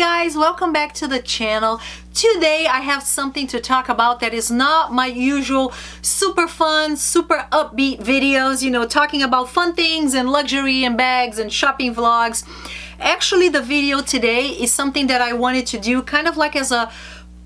guys, welcome back to the channel. Today I have something to talk about that is not my usual super fun, super upbeat videos, talking about fun things and luxury and bags and shopping vlogs. Actually, the video today is something that I wanted to do kind of like as a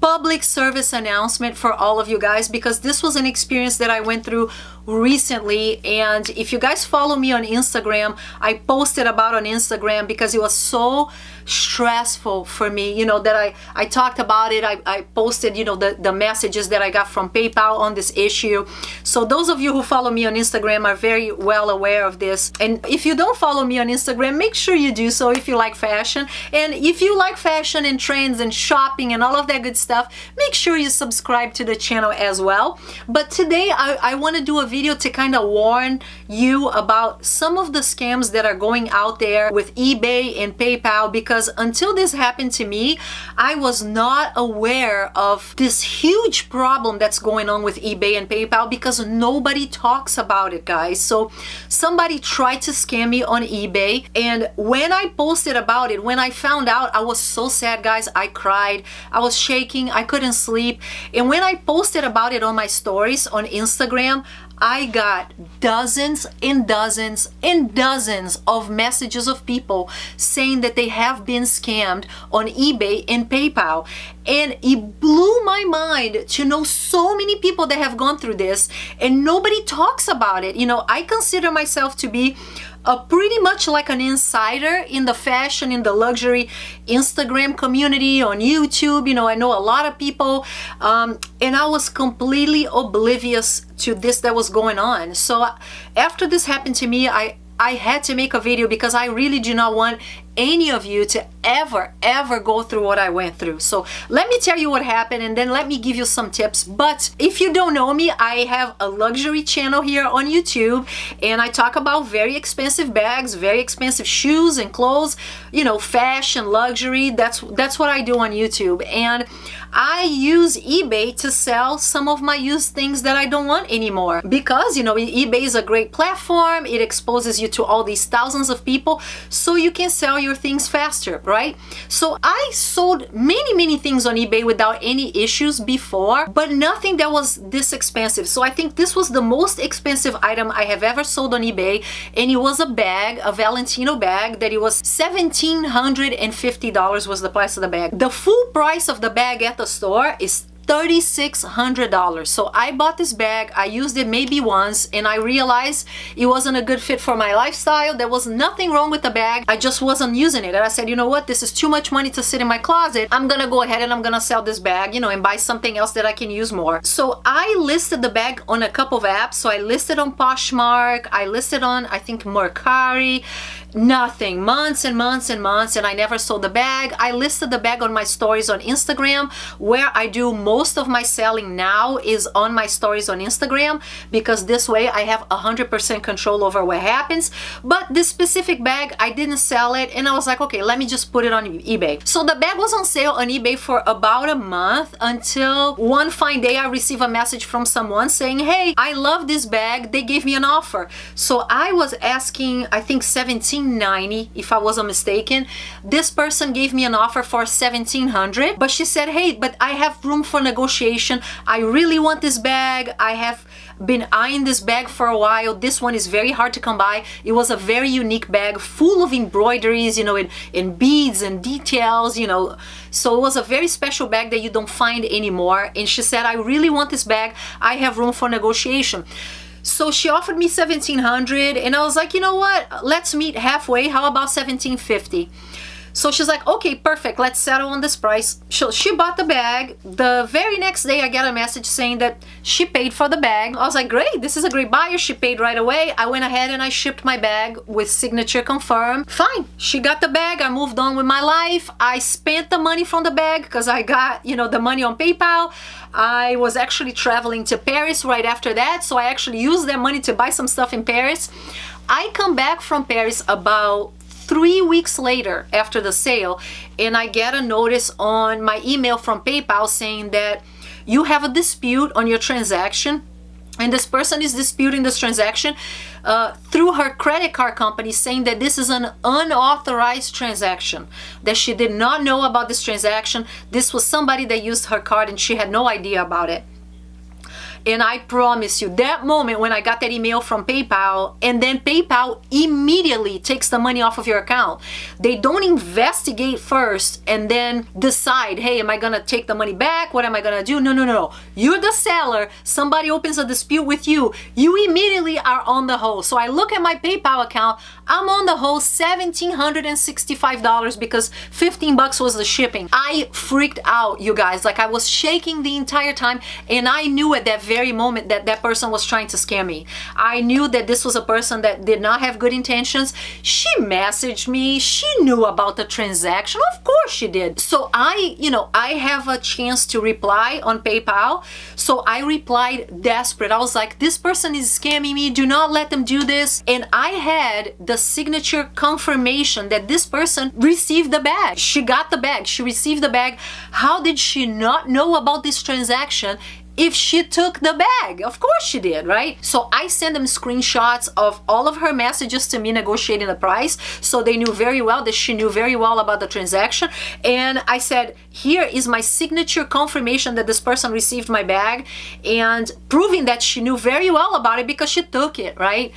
public service announcement for all of you guys, because this was an experience that I went through recently. And if you guys follow me on Instagram, I posted about on Instagram because it was so stressful for me, that I talked about it. I posted, the messages that I got from PayPal on this issue. So those of you who follow me on Instagram are very well aware of this. And if you don't follow me on Instagram, make sure you do so if you like fashion. And if you like fashion and trends and shopping and all of that good stuff, make sure you subscribe to the channel as well. But today I want to do a video to kind of warn you about some of the scams that are going out there with eBay and PayPal, because until this happened to me, I was not aware of this huge problem that's going on with eBay and PayPal because nobody talks about it, guys. So somebody tried to scam me on eBay, and when I posted about it, when I found out, I was so sad, guys. I cried, I was shaking, I couldn't sleep. And when I posted about it on my stories on Instagram, I got dozens and dozens and dozens of messages of people saying that they have been scammed on eBay and PayPal. And it blew my mind to know so many people that have gone through this and nobody talks about it. I consider myself to be pretty much like an insider in the fashion, in the luxury Instagram community, on YouTube. I know a lot of people, and I was completely oblivious to this that was going on. So after this happened to me, I had to make a video because I really do not want any of you to ever go through what I went through. So let me tell you what happened, and then let me give you some tips. But if you don't know me, I have a luxury channel here on YouTube, and I talk about very expensive bags, very expensive shoes and clothes, fashion, luxury. That's what I do on YouTube. And I use eBay to sell some of my used things that I don't want anymore, because eBay is a great platform. It exposes you to all these thousands of people, so you can sell your things faster, right? So I sold many things on eBay without any issues before, but nothing that was this expensive. So I think this was the most expensive item I have ever sold on eBay, and it was a bag, a Valentino bag, that it was $1,750 was the price of the bag. The full price of the bag at the store is $3,600. So I bought this bag, I used it maybe once, and I realized it wasn't a good fit for my lifestyle. There was nothing wrong with the bag, I just wasn't using it. And I said, you know what, this is too much money to sit in my closet. I'm gonna go ahead and I'm gonna sell this bag, and buy something else that I can use more. So I listed the bag on a couple of apps. So I listed on Poshmark, I listed on, I think, Mercari. Nothing. Months and months and months, and I never sold the bag. I listed the bag on my stories on Instagram, where I do most of my selling now is on my stories on Instagram, because this way I have 100% control over what happens. But this specific bag, I didn't sell it, and I was like, okay, let me just put it on eBay. So the bag was on sale on eBay for about a month, until one fine day I received a message from someone saying, hey, I love this bag, they gave me an offer. So I was asking, I think $1,790, if I wasn't mistaken. This person gave me an offer for $1,700, but she said, hey, but I have room for negotiation. I really want this bag. I have been eyeing this bag for a while. This one is very hard to come by. It was a very unique bag, full of embroideries, in beads and details, so it was a very special bag that you don't find anymore. And she said, I really want this bag. I have room for negotiation. So she offered me $1,700, and I was like, you know what? Let's meet halfway. How about $1,750? So she's like, okay, perfect, let's settle on this price. She bought the bag. The very next day, I got a message saying that she paid for the bag. I was like, great, this is a great buyer. She paid right away. I went ahead and I shipped my bag with signature confirmed. Fine, she got the bag. I moved on with my life. I spent the money from the bag because I got, the money on PayPal. I was actually traveling to Paris right after that, so I actually used that money to buy some stuff in Paris. I come back from Paris about 3 weeks later after the sale, and I get a notice on my email from PayPal saying that you have a dispute on your transaction And this person is disputing this transaction through her credit card company, saying that this is an unauthorized transaction, that she did not know about this transaction. This was somebody that used her card and she had no idea about it. And I promise you, that moment when I got that email from PayPal, and then PayPal immediately takes the money off of your account. They don't investigate first and then decide, hey, am I gonna take the money back? What am I gonna do? No, no, no. You're the seller. Somebody opens a dispute with you. You immediately are on the hole. So I look at my PayPal account. I'm on the whole $1,765 because 15 bucks was the shipping. I freaked out, you guys. Like, I was shaking the entire time, and I knew at that very moment that that person was trying to scam me. I knew that this was a person that did not have good intentions. She messaged me. She knew about the transaction. Of course she did. So I have a chance to reply on PayPal. So I replied desperate. I was like, this person is scamming me. Do not let them do this. And I had the signature confirmation that this person received the bag. She got the bag. She received the bag. How did she not know about this transaction if she took the bag? Of course she did, right? So I sent them screenshots of all of her messages to me negotiating the price. So they knew very well that she knew very well about the transaction. And I said, here is my signature confirmation that this person received my bag, and proving that she knew very well about it because she took it, right?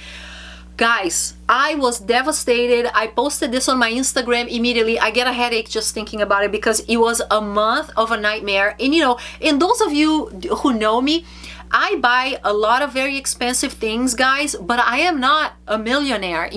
Guys, I was devastated. I posted this on my Instagram immediately. I get a headache just thinking about it because it was a month of a nightmare. And and those of you who know me, I buy a lot of very expensive things, guys, but I am not a millionaire,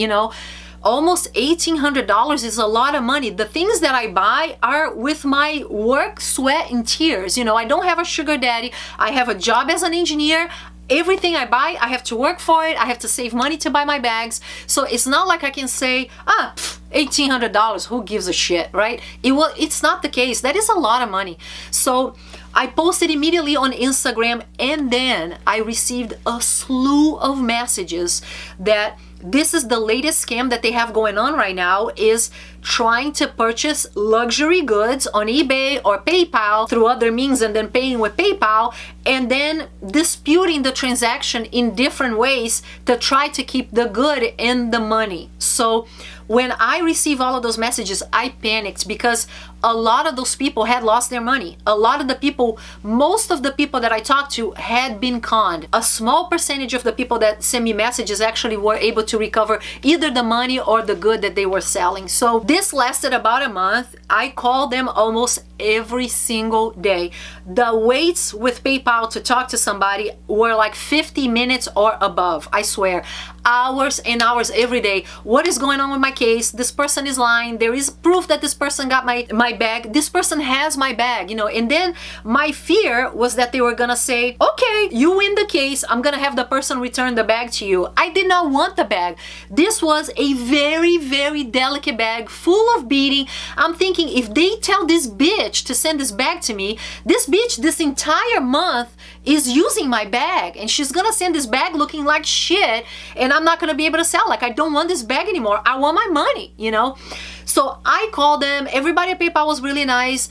Almost $1,800 is a lot of money. The things that I buy are with my work, sweat, and tears. I don't have a sugar daddy. I have a job as an engineer. Everything I buy, I have to work for it. I have to save money to buy my bags. So it's not like I can say, $1,800, who gives a shit, right? It's not the case. That is a lot of money. So I posted immediately on Instagram, and then I received a slew of messages that this is the latest scam that they have going on right now, is trying to purchase luxury goods on eBay or PayPal through other means and then paying with PayPal, and then disputing the transaction in different ways to try to keep the good and the money. So when I received all of those messages, I panicked because a lot of those people had lost their money. Most of the people that I talked to had been conned. A small percentage of the people that sent me messages actually were able to recover either the money or the good that they were selling. So this lasted about a month. I called them almost every single day. The waits with PayPal to talk to somebody were like 50 minutes or above. I swear. Hours and hours every day. What is going on with my case? This person is lying. There is proof that this person got my bag. This person has my bag, and then my fear was that they were gonna say, okay, you win the case, I'm gonna have the person return the bag to you. I did not want the bag. This was a very, very delicate bag full of beading. I'm thinking, if they tell this bitch to send this bag to me, this bitch this entire month is using my bag, and she's gonna send this bag looking like shit, and I'm not gonna be able to sell. Like, I don't want this bag anymore. I want my money, So I called them. Everybody at PayPal was really nice.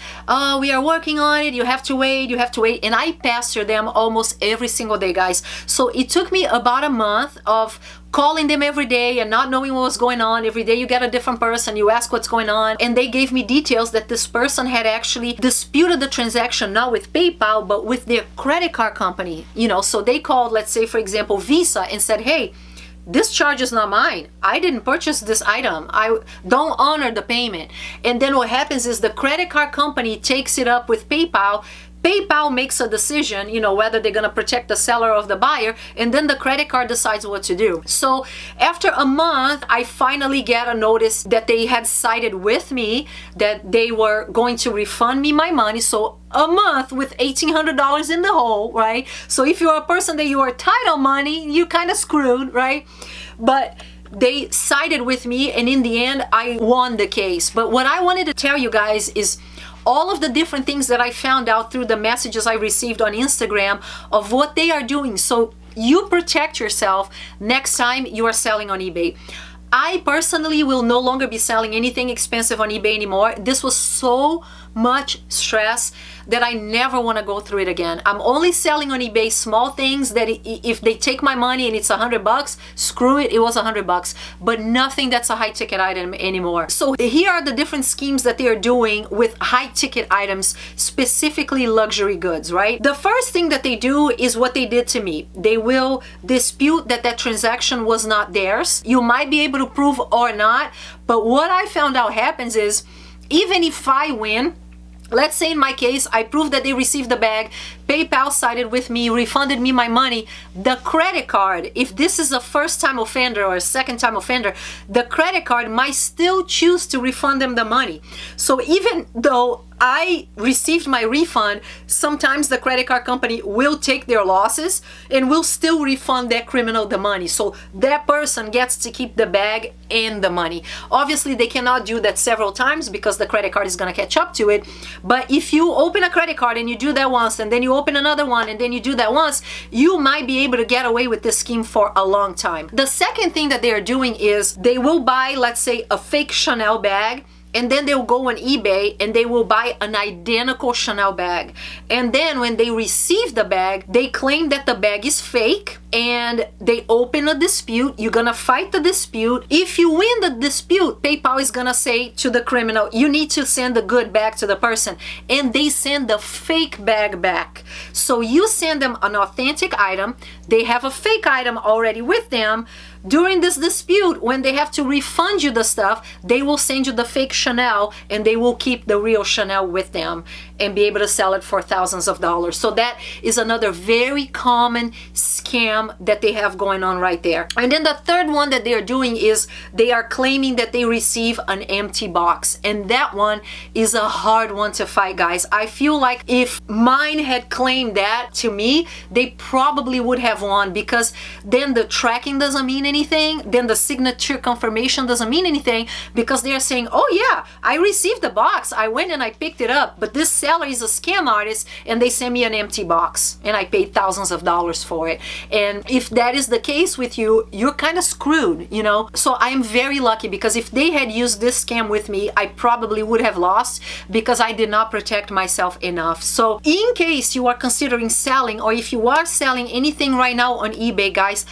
We are working on it. You have to wait. And I pestered them almost every single day, guys. So it took me about a month of calling them every day and not knowing what was going on. Every day you get a different person, you ask what's going on, and they gave me details that this person had actually disputed the transaction, not with PayPal, but with their credit card company. So they called, let's say, for example, Visa, and said, hey, this charge is not mine. I didn't purchase this item. I don't honor the payment. And then what happens is the credit card company takes it up with PayPal. PayPal makes a decision, whether they're going to protect the seller or the buyer, and then the credit card decides what to do. So after a month, I finally get a notice that they had sided with me, that they were going to refund me my money. So a month with $1,800 in the hole, right? So if you're a person that you are title money, you kind of screwed, right? But they sided with me, and in the end, I won the case. But what I wanted to tell you guys is all of the different things that I found out through the messages I received on Instagram of what they are doing. So you protect yourself next time you are selling on eBay. I personally will no longer be selling anything expensive on eBay anymore. This was so much stress that I never want to go through it again. I'm only selling on eBay small things that if they take my money and it's $100, screw it, it was $100, but nothing that's a high ticket item anymore. So here are the different schemes that they are doing with high ticket items, specifically luxury goods, right? The first thing that they do is what they did to me. They will dispute that that transaction was not theirs. You might be able to prove or not, but what I found out happens is, even if I win, let's say in my case, I proved that they received the bag, PayPal sided with me, refunded me my money, the credit card, if this is a first-time offender or a second-time offender, the credit card might still choose to refund them the money. So even though I received my refund, sometimes the credit card company will take their losses and will still refund that criminal the money. So that person gets to keep the bag and the money. Obviously, they cannot do that several times because the credit card is going to catch up to it. But if you open a credit card and you do that once, and then you open another one, and then you do that once, you might be able to get away with this scheme for a long time. The second thing that they are doing is they will buy, let's say, a fake Chanel bag, and then they'll go on eBay and they will buy an identical Chanel bag. And then when they receive the bag, they claim that the bag is fake and they open a dispute. You're gonna fight the dispute. If you win the dispute, PayPal is gonna say to the criminal, you need to send the good bag to the person. And they send the fake bag back. So you send them an authentic item. They have a fake item already with them. During this dispute, when they have to refund you the stuff, they will send you the fake Chanel and they will keep the real Chanel with them and be able to sell it for thousands of dollars. So that is another very common scam that they have going on right there. And then the third one that they are doing is they are claiming that they receive an empty box. And that one is a hard one to fight, guys. I feel like if mine had claimed that to me, they probably would have won, because then the tracking doesn't mean anything, then the signature confirmation doesn't mean anything, because they're saying, oh yeah, I received the box, I went and I picked it up, but this seller is a scam artist and they sent me an empty box and I paid thousands of dollars for it. And if that is the case with you, you're kind of screwed, you know? So I'm very lucky, because if they had used this scam with me, I probably would have lost because I did not protect myself enough. So in case you are considering selling, or if you are selling anything right now on eBay, guys,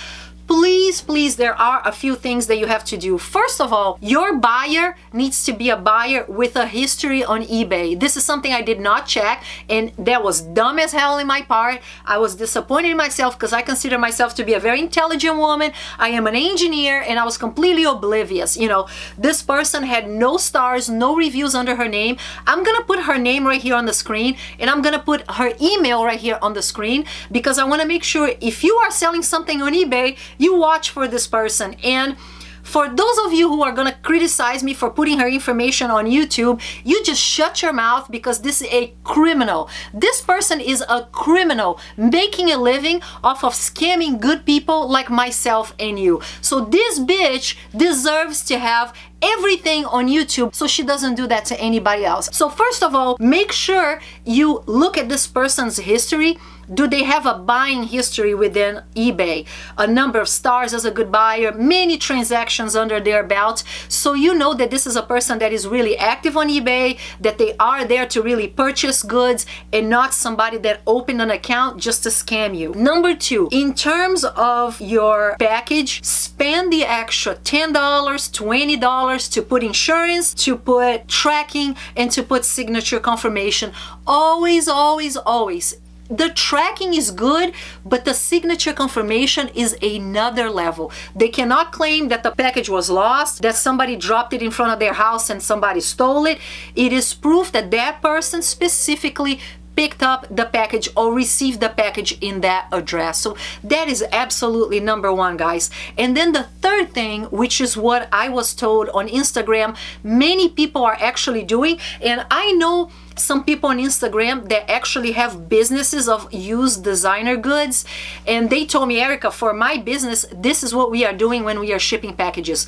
please, there are a few things that you have to do. First of all, your buyer needs to be a buyer with a history on eBay. This is something I did not check, and that was dumb as hell in my part. I was disappointed in myself because I consider myself to be a very intelligent woman. I am an engineer, and I was completely oblivious. You know, this person had no stars, no reviews under her name. I'm gonna put her name right here on the screen, and I'm gonna put her email right here on the screen, because I want to make sure if you are selling something on eBay, you watch for this person. And for those of you who are gonna criticize me for putting her information on YouTube, you just shut your mouth, because this is a criminal. This person is a criminal making a living off of scamming good people like myself and you. So this bitch deserves to have everything on YouTube, so she doesn't do that to anybody else. So first of all, make sure you look at this person's history. Do they have a buying history within eBay? A number of stars as a good buyer, many transactions under their belt, so you know that this is a person that is really active on eBay, that they are there to really purchase goods and not somebody that opened an account just to scam you. Number two, in terms of your package, spend the extra $10, $20 to put insurance, to put tracking, and to put signature confirmation. Always, always, always. The tracking is good, but the signature confirmation is another level. They cannot claim that the package was lost, that somebody dropped it in front of their house and somebody stole it. It is proof that that person specifically picked up the package or received the package in that address. So that is absolutely number one, guys. And then the third thing, which is what I was told on Instagram, many people are actually doing, and I know some people on Instagram that actually have businesses of used designer goods, and they told me, Erica, for my business, this is what we are doing when we are shipping packages.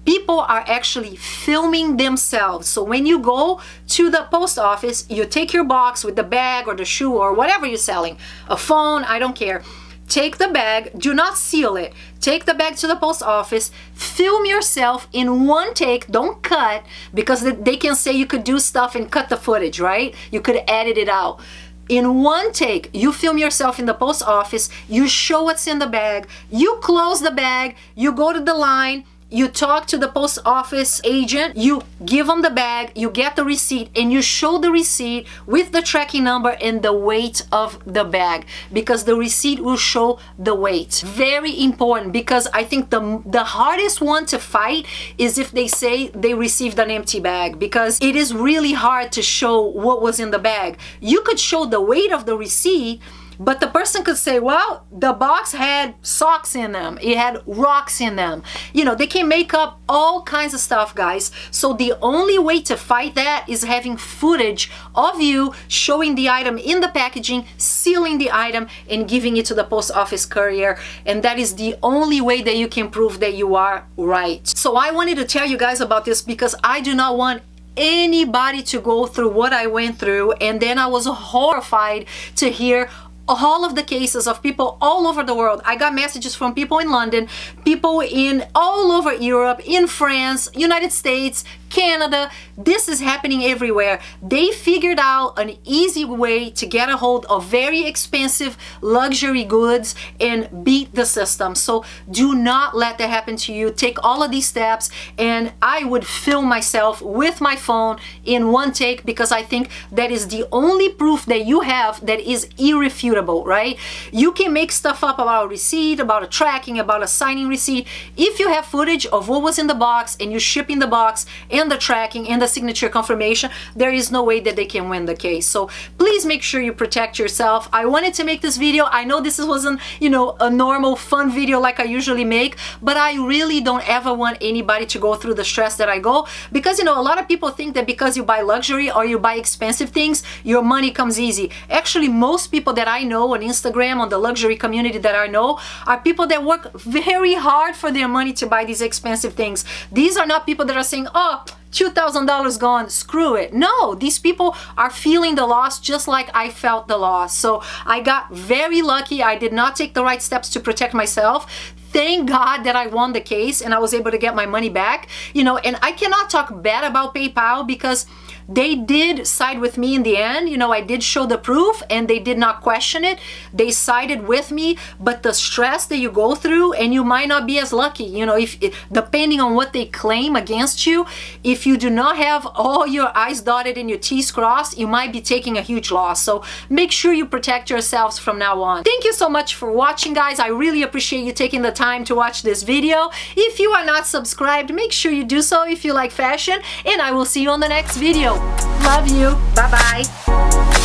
People are actually filming themselves. So when you go to the post office, you take your box with the bag or the shoe or whatever you're selling, a phone, I don't care. take the bag, do not seal it. Take the bag to the post office, film yourself in one take, don't cut, because they can say you could do stuff and cut the footage, right? You could edit it out. In one take, you film yourself in the post office, you show what's in the bag, you close the bag, you go to the line, you talk to the post office agent, you give them the bag, you get the receipt, and you show the receipt with the tracking number and the weight of the bag, because the receipt will show the weight. Very important, because I think the hardest one to fight is if they say they received an empty bag, because it is really hard to show what was in the bag. You could show the weight of the receipt, but the person could say, well, the box had socks in them, it had rocks in them. You know, they can make up all kinds of stuff, guys. So the only way to fight that is having footage of you showing the item in the packaging, sealing the item, and giving it to the post office courier. And that is the only way that you can prove that you are right. So I wanted to tell you guys about this because I do not want anybody to go through what I went through. And then I was horrified to hear all of the cases of people all over the world. I got messages from people in London, people in all over Europe, in France, United States, Canada. This is happening everywhere. They figured out an easy way to get a hold of very expensive luxury goods and beat the system. So do not let that happen to you. Take all of these steps, and I would film myself with my phone in one take, because I think that is the only proof that you have that is irrefutable, right? You can make stuff up about a receipt, about a tracking, about a signing receipt. If you have footage of what was in the box and you're shipping the box and the tracking and the signature confirmation, there is no way that they can win the case. So please make sure you protect yourself. I wanted to make this video. I know this wasn't, you know, a normal fun video like I usually make, but I really don't ever want anybody to go through the stress that I go, because, you know, a lot of people think that because you buy luxury or you buy expensive things, your money comes easy. Actually, most people that I know on Instagram, on the luxury community that I know, are people that work very hard for their money to buy these expensive things. These are not people that are saying, oh, $2,000 gone, screw it. No, these people are feeling the loss just like I felt the loss. So I got very lucky. I did not take the right steps to protect myself. Thank God that I won the case and I was able to get my money back. You know, and I cannot talk bad about PayPal because they did side with me in the end. You know, I did show the proof and they did not question it. They sided with me, but the stress that you go through, and you might not be as lucky, you know, if depending on what they claim against you, if you do not have all your I's dotted and your T's crossed, you might be taking a huge loss. So make sure you protect yourselves from now on. Thank you so much for watching, guys. I really appreciate you taking the time to watch this video. If you are not subscribed, make sure you do so if you like fashion, and I will see you on the next video. Love you. Bye-bye.